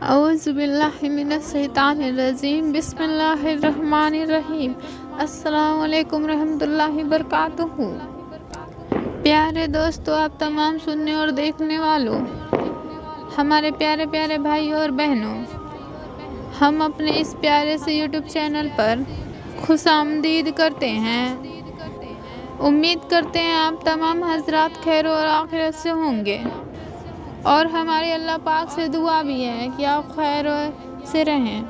اعوذ باللہ من الشیطان الرجیم، بسم اللہ الرحمن الرحیم۔ السلام علیکم رحمۃ اللہ وبرکاتہ۔ پیارے دوستو، آپ تمام سننے اور دیکھنے والوں، ہمارے پیارے پیارے بھائی اور بہنوں، ہم اپنے اس پیارے سے یوٹیوب چینل پر خوش آمدید کرتے ہیں۔ امید کرتے ہیں آپ تمام حضرات خیر اور عافیت سے ہوں گے، اور ہمارے اللہ پاک سے دعا بھی ہے کہ آپ خیر سے رہیں۔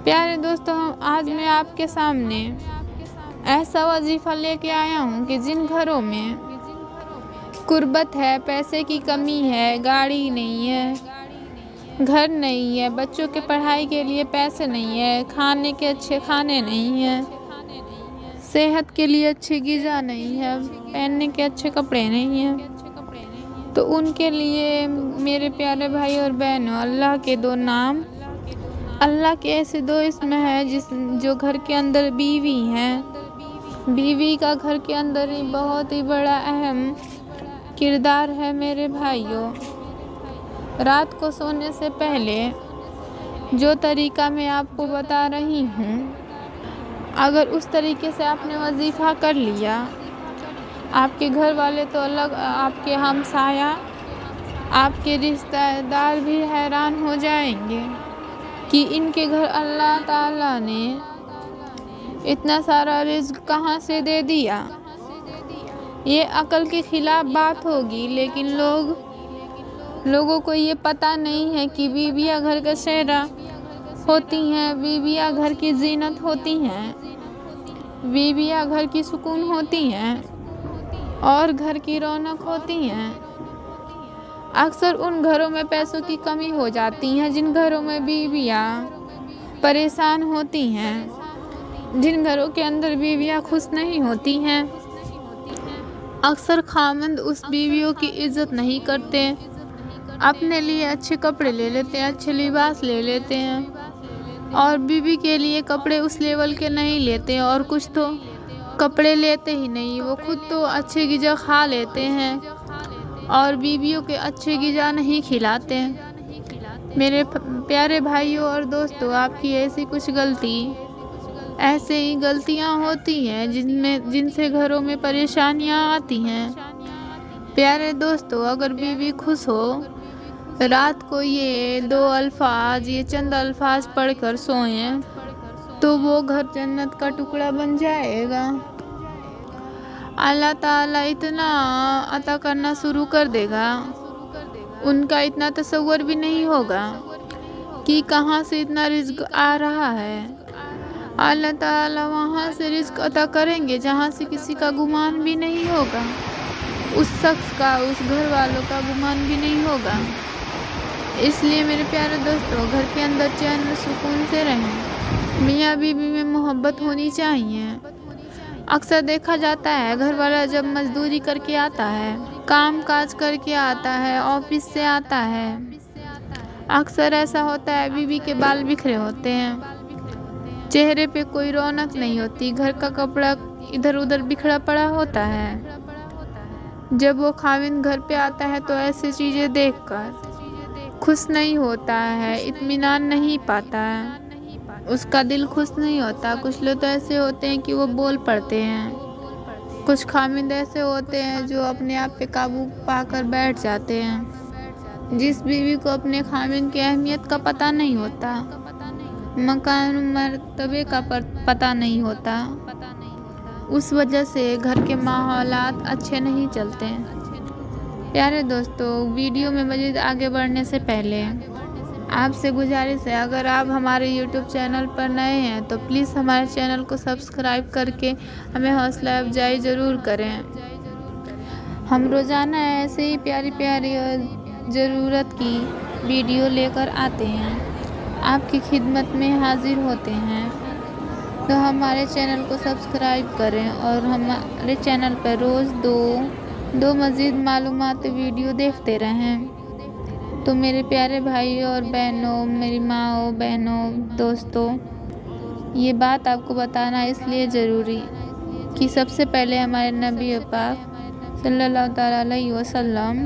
پیارے دوستو، آج میں آپ کے سامنے ایسا وظیفہ لے کے آیا ہوں کہ جن گھروں میں غربت ہے، پیسے کی کمی ہے، گاڑی نہیں ہے، گھر نہیں ہے، بچوں کے پڑھائی کے لیے پیسے نہیں ہے، کھانے کے اچھے کھانے نہیں ہیں، صحت کے لیے اچھی غذا نہیں ہے، پہننے کے اچھے کپڑے نہیں ہیں، تو ان کے لیے میرے پیارے بھائی اور بہنوں، اللہ کے دو نام، اللہ کے ایسے دو اسم ہیں جو گھر کے اندر بیوی ہیں۔ بیوی کا گھر کے اندر ہی بہت ہی بڑا اہم کردار ہے میرے بھائیوں۔ رات کو سونے سے پہلے جو طریقہ میں آپ کو بتا رہی ہوں، اگر اس طریقے سے آپ نے وظیفہ کر لیا، آپ کے گھر والے تو الگ، آپ کے ہمسایہ، آپ کے رشتہ دار بھی حیران ہو جائیں گے کہ ان کے گھر اللہ تعالیٰ نے اتنا سارا رزق کہاں سے دے دیا۔ یہ عقل کے خلاف بات ہوگی، لیکن لوگوں کو یہ پتہ نہیں ہے کہ بیویاں گھر کا سہرا ہوتی ہیں، بیویاں گھر کی زینت ہوتی ہیں، بیویاں گھر کی سکون ہوتی ہیں اور گھر کی رونق ہوتی ہیں۔ اکثر ان گھروں میں پیسوں کی کمی ہو جاتی ہے جن گھروں میں بیویاں پریشان ہوتی ہیں، جن گھروں کے اندر بیویاں خوش نہیں ہوتی ہیں۔ اکثر خاوند اس بیویوں کی عزت نہیں کرتے، اپنے لیے اچھے کپڑے لے لیتے ہیں، اچھے لباس لے لیتے ہیں، اور بیوی کے لیے کپڑے اس لیول کے نہیں لیتے، اور کچھ تو کپڑے لیتے ہی نہیں، وہ خود تو اچھے غذا کھا لیتے ہیں اور بیویوں کے اچھے غذا نہیں کھلاتے۔ میرے پیارے بھائیوں اور دوستوں، آپ کی ایسے ہی غلطیاں ہوتی ہیں جن سے گھروں میں پریشانیاں آتی ہیں۔ پیارے دوستوں، اگر بیوی خوش ہو، رات کو یہ چند الفاظ پڑھ کر سوئیں تو وہ گھر جنت کا ٹکڑا بن جائے گا۔ اللہ تعالیٰ اتنا عطا کرنا شروع کر دے گا، ان کا اتنا تصور بھی نہیں ہوگا کہ کہاں سے اتنا رزق آ رہا ہے۔ اللہ تعالیٰ وہاں سے رزق عطا کریں گے جہاں سے کسی کا گمان بھی نہیں ہوگا، اس شخص کا، اس گھر والوں کا گمان بھی نہیں ہوگا۔ اس لیے میرے پیارے دوستوں، گھر کے اندر چین و سکون سے رہیں، میاں بیوی میں محبت ہونی چاہیے۔ اکثر دیکھا جاتا ہے، گھر والا جب مزدوری کر کے آتا ہے، کام کاج کر کے آتا ہے، آفس سے آتا ہے، اکثر ایسا ہوتا ہے بیوی کے بال بکھرے ہوتے ہیں، چہرے پہ کوئی رونق نہیں ہوتی، گھر کا کپڑا ادھر ادھر بکھرا پڑا ہوتا ہے۔ جب وہ خاوند گھر پہ آتا ہے تو ایسی چیزیں دیکھ کر خوش نہیں ہوتا ہے، اطمینان نہیں پاتا ہے، اس کا دل خوش نہیں ہوتا۔ کچھ لوگ تو ایسے ہوتے ہیں کہ وہ بول پڑتے ہیں، کچھ خاوند ایسے ہوتے ہیں جو اپنے آپ پہ قابو پا کر بیٹھ جاتے ہیں۔ جس بیوی کو اپنے خاوند کی اہمیت کا پتہ نہیں ہوتا، مکان و مرتبے کا پتہ نہیں ہوتا، اس وجہ سے گھر کے ماحولات اچھے نہیں چلتے۔ پیارے دوستو، ویڈیو میں مزید آگے بڑھنے سے پہلے آپ سے گزارش ہے، اگر آپ ہمارے یوٹیوب چینل پر نئے ہیں تو پلیز ہمارے چینل کو سبسکرائب کر کے ہمیں حوصلہ افزائی ضرور کریں۔ ہم روزانہ ایسے ہی پیاری پیاری اور ضرورت کی ویڈیو لے کر آتے ہیں، آپ کی خدمت میں حاضر ہوتے ہیں، تو ہمارے چینل کو سبسکرائب کریں اور ہمارے چینل پر روز دو مزید معلومات ویڈیو دیکھتے رہیں۔ تو میرے پیارے بھائیوں اور بہنوں، میری ماں بہنوں، دوستوں، یہ بات آپ کو بتانا اس لیے ضروری کہ سب سے پہلے ہمارے نبی پاک صلی اللہ تعالیٰ علیہ وسلم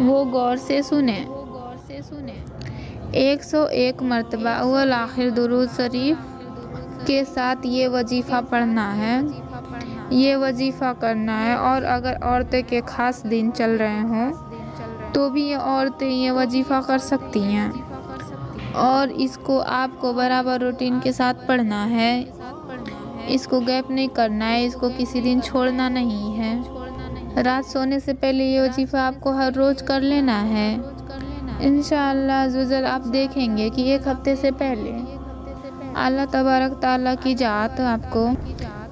وہ غور سے سنیں۔ 101 مرتبہ اول آخر درود شریف کے ساتھ یہ وظیفہ پڑھنا ہے، یہ وظیفہ کرنا ہے، اور اگر عورتیں کے خاص دن چل رہے ہوں تو بھی یہ عورتیں یہ وظیفہ کر سکتی ہیں، اور اس کو آپ کو برابر روٹین کے ساتھ پڑھنا ہے، اس کو گیپ نہیں کرنا ہے، اس کو کسی دن چھوڑنا نہیں ہے۔ رات سونے سے پہلے یہ وظیفہ آپ کو ہر روز کر لینا ہے۔ انشاءاللہ عزوجل آپ دیکھیں گے کہ ایک ہفتے سے پہلے اللہ تبارک تعالیٰ کی ذات آپ کو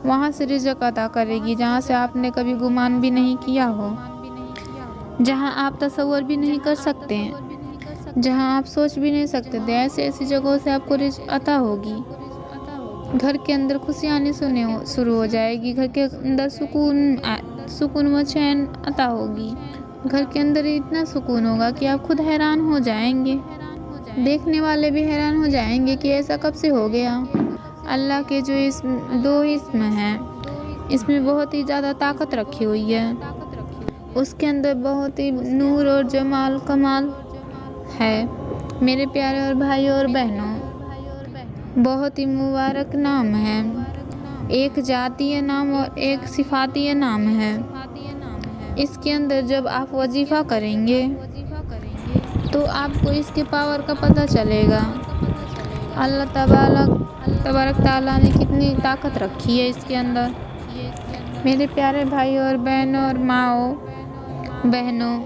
وہاں سے رزق عطا کرے گی جہاں سے آپ نے کبھی گمان بھی نہیں کیا ہو، جہاں آپ تصور بھی نہیں کر سکتے ہیں، جہاں آپ سوچ بھی نہیں سکتے تھے، ایسی جگہوں سے آپ کو رزق عطا ہوگی۔ گھر کے اندر خوشیاں آنی شروع ہو جائے گی، گھر کے اندر سکون و چین عطا ہوگی، گھر کے اندر اتنا سکون ہوگا کہ آپ خود حیران ہو جائیں گے، دیکھنے والے بھی حیران ہو جائیں گے کہ ایسا کب سے ہو گیا۔ اللہ کے جو دو اسم ہیں، اس میں بہت ہی زیادہ طاقت رکھی ہوئی ہے، اس کے اندر بہت ہی نور اور جمال کمال ہے۔ میرے پیارے اور بھائیوں اور بہنوں، بہت ہی مبارک نام ہے، ایک ذاتی نام اور ایک صفاتی نام ہے۔ اس کے اندر جب آپ وظیفہ کریں گے تو آپ کو اس کے پاور کا پتہ چلے گا، اللہ تبارک تعالیٰ نے کتنی طاقت رکھی ہے اس کے اندر۔ میرے پیارے بھائیوں اور بہنوں اور ماؤں بہنوں،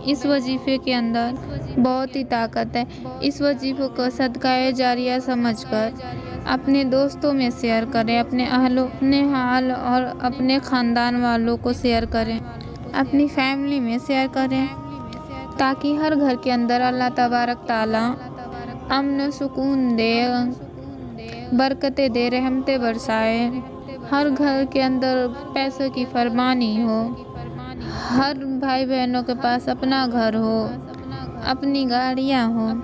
اس وظیفے کے اندر بہت ہی طاقت ہے۔ اس وظیفے کو صدقہ جاریہ سمجھ کر اپنے دوستوں میں شیئر کریں، اپنے حال اور اپنے خاندان والوں کو شیئر کریں، اپنی فیملی میں شیئر کریں، تاکہ ہر گھر کے اندر اللہ تبارک تعالیٰ امن و سکون دے، برکتیں دے، رحمتیں برسائے، ہر گھر کے اندر پیسوں کی فراوانی ہو، ہر بھائی بہنوں کے پاس اپنا گھر ہو، اپنی گاڑیاں ہوں،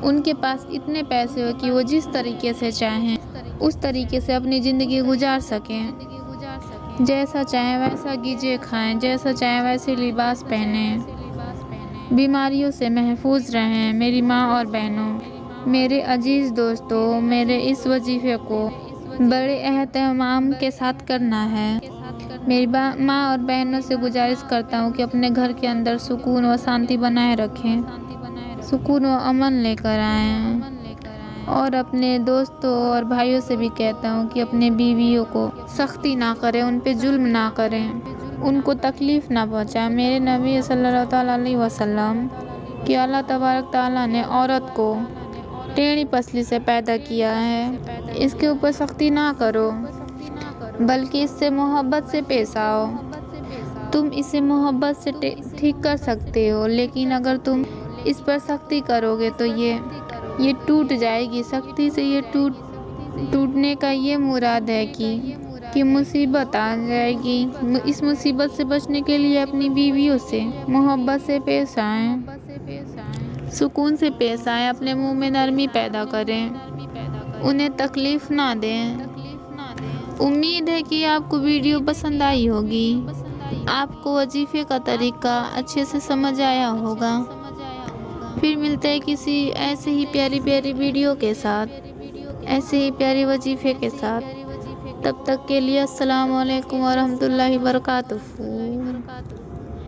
ان کے پاس اتنے پیسے ہو کہ وہ جس طریقے سے چاہیں اس طریقے سے اپنی زندگی گزار سکیں، جیسا چاہیں ویسا غذا کھائیں، جیسا چاہیں ویسے لباس پہنیں، بیماریوں سے محفوظ رہیں۔ میری ماں اور بہنوں، میرے عزیز دوستوں، میرے اس وظیفے کو بڑے اہتمام کے ساتھ کرنا ہے۔ میری ماں اور بہنوں سے گزارش کرتا ہوں کہ اپنے گھر کے اندر سکون و شانتی بنائے رکھیں، سکون و امن لے کر آئیں، اور اپنے دوستوں اور بھائیوں سے بھی کہتا ہوں کہ اپنے بیویوں کو سختی نہ کریں، ان پہ ظلم نہ کریں، ان کو تکلیف نہ پہنچائیں۔ میرے نبی صلی اللہ تعالیٰ علیہ وسلم کہ اللہ تبارک تعالیٰ نے عورت کو ٹیڑھی پسلی سے پیدا کیا ہے، اس کے اوپر سختی نہ کرو، بلکہ اس سے محبت سے پیش آؤ۔ تم اسے محبت سے ٹھیک کر سکتے ہو، لیکن اگر تم اس پر سختی کرو گے تو یہ ٹوٹ جائے گی۔ سختی سے یہ ٹوٹنے کا یہ مراد ہے کہ مصیبت آ جائے گی۔ اس مصیبت سے بچنے کے لیے اپنی بیویوں سے محبت سے پیش آئیں، سکون سے پیش آئیں، اپنے منہ میں نرمی پیدا کریں، انہیں تکلیف نہ دیں۔ امید ہے کہ آپ کو ویڈیو پسند آئی ہوگی، آپ کو وظیفے کا طریقہ اچھے سے سمجھ آیا ہوگا۔ پھر ملتے ہیں کسی ایسے ہی پیاری ویڈیو کے ساتھ، ایسے ہی پیارے وظیفے کے ساتھ۔ تب تک کے لیے السلام علیکم ورحمۃ اللہ وبرکاتہ۔